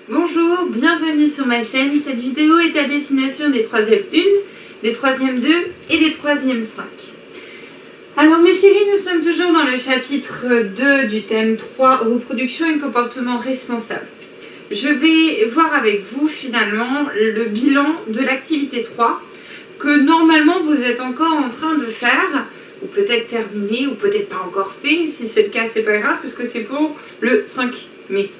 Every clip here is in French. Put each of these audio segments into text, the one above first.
Bonjour, bienvenue sur ma chaîne. Cette vidéo est à destination des 3e 1, des 3e 2 et des 3e 5. Alors mes chéris, nous sommes toujours dans le chapitre 2 du thème 3, reproduction et comportement responsable. Je vais voir avec vous finalement le bilan de l'activité 3 que normalement vous êtes encore en train de faire, ou peut-être terminé, ou peut-être pas encore fait. Si c'est le cas, c'est pas grave, puisque c'est pour le 5 mai.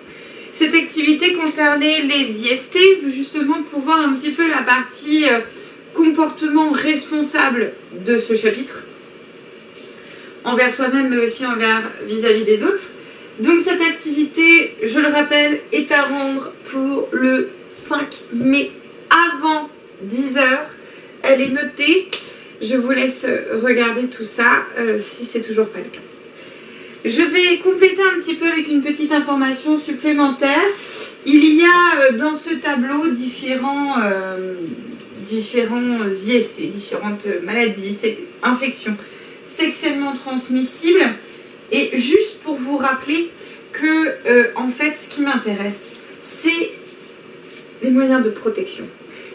Cette activité concernait les IST, justement pour voir un petit peu la partie comportement responsable de ce chapitre, envers soi-même, mais aussi envers vis-à-vis des autres. Donc cette activité, je le rappelle, est à rendre pour le 5 mai avant 10 h. Elle est notée. Je vous laisse regarder tout ça si c'est toujours pas le cas. Je vais compléter un petit peu avec une petite information supplémentaire. Il y a dans ce tableau différents IST, différentes maladies, infections sexuellement transmissibles. Et juste pour vous rappeler que, en fait, ce qui m'intéresse, c'est les moyens de protection.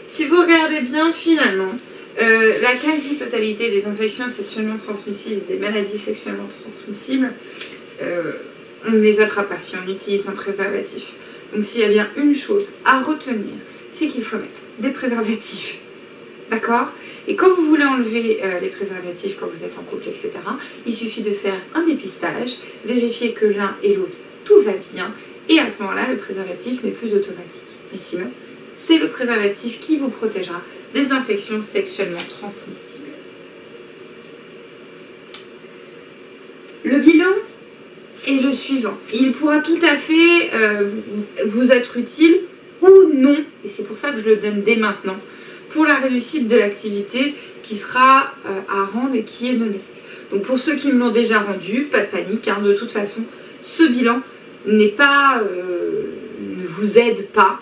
Si vous regardez bien, finalement, la quasi-totalité des infections sexuellement transmissibles et des maladies sexuellement transmissibles, on ne les attrape pas si on utilise un préservatif. Donc s'il y a bien une chose à retenir, c'est qu'il faut mettre des préservatifs. D'accord ? Et quand vous voulez enlever les préservatifs, quand vous êtes en couple, etc., il suffit de faire un dépistage, vérifier que l'un et l'autre, tout va bien, et à ce moment-là, le préservatif n'est plus automatique. Mais sinon, c'est le préservatif qui vous protégera des infections sexuellement transmissibles. Le bilan est le suivant. Il pourra tout à fait vous être utile ou non, et c'est pour ça que je le donne dès maintenant, pour la réussite de l'activité qui sera à rendre et qui est menée. Donc pour ceux qui me l'ont déjà rendu, pas de panique, hein, de toute façon, ce bilan n'est pas, ne vous aide pas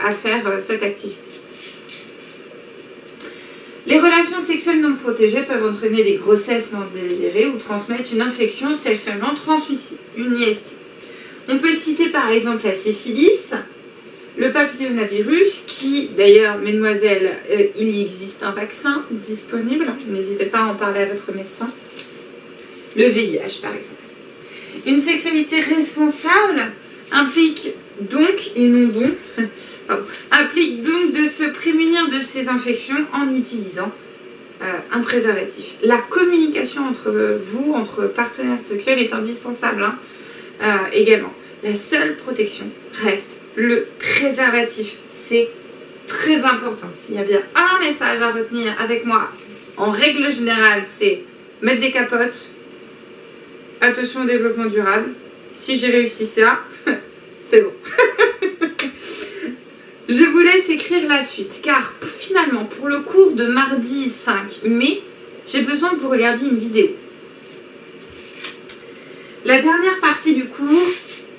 à faire cette activité. Les relations sexuelles non protégées peuvent entraîner des grossesses non désirées ou transmettre une infection sexuellement transmissible, une IST. On peut citer par exemple la syphilis, le papillomavirus, qui d'ailleurs, mesdemoiselles, il y existe un vaccin disponible, n'hésitez pas à en parler à votre médecin. Le VIH par exemple. Une sexualité responsable implique donc, et non donc, implique donc de se prémunir de ces infections en utilisant un préservatif. La communication entre vous, entre partenaires sexuels est indispensable également. La seule protection reste le préservatif. C'est très important. S'il y a bien un message à retenir avec moi, en règle générale, c'est mettre des capotes, attention au développement durable. Si j'ai réussi ça, c'est bon. Je vous laisse écrire la suite, car finalement, pour le cours de mardi 5 mai, j'ai besoin que vous regardiez une vidéo. La dernière partie du cours,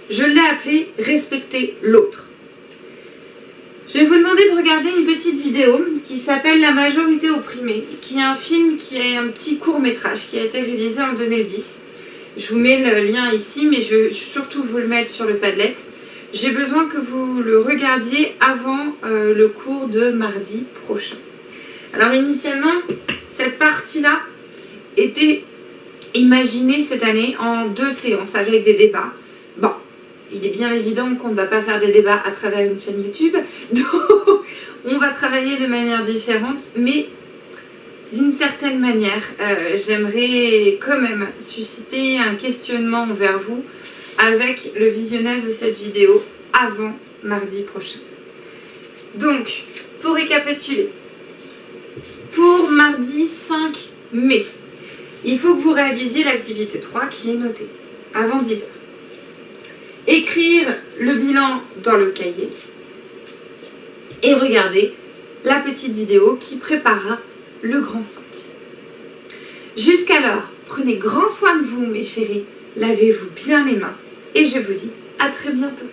je l'ai appelée « Respecter l'autre ». Je vais vous demander de regarder une petite vidéo qui s'appelle « La majorité opprimée », qui est un film, qui est un petit court-métrage qui a été réalisé en 2010. Je vous mets le lien ici, mais je veux surtout vous le mettre sur le Padlet. J'ai besoin que vous le regardiez avant le cours de mardi prochain. Alors initialement, cette partie-là était imaginée cette année en 2 séances avec des débats. Bon, il est bien évident qu'on ne va pas faire des débats à travers une chaîne YouTube, donc on va travailler de manière différente, mais d'une certaine manière, j'aimerais quand même susciter un questionnement envers vous avec le visionnage de cette vidéo avant mardi prochain. Donc, pour récapituler, pour mardi 5 mai, il faut que vous réalisiez l'activité 3 qui est notée avant 10 h. Écrire le bilan dans le cahier et regarder la petite vidéo qui préparera le grand 5. Jusqu'alors, prenez grand soin de vous mes chéris, lavez-vous bien les mains et je vous dis à très bientôt.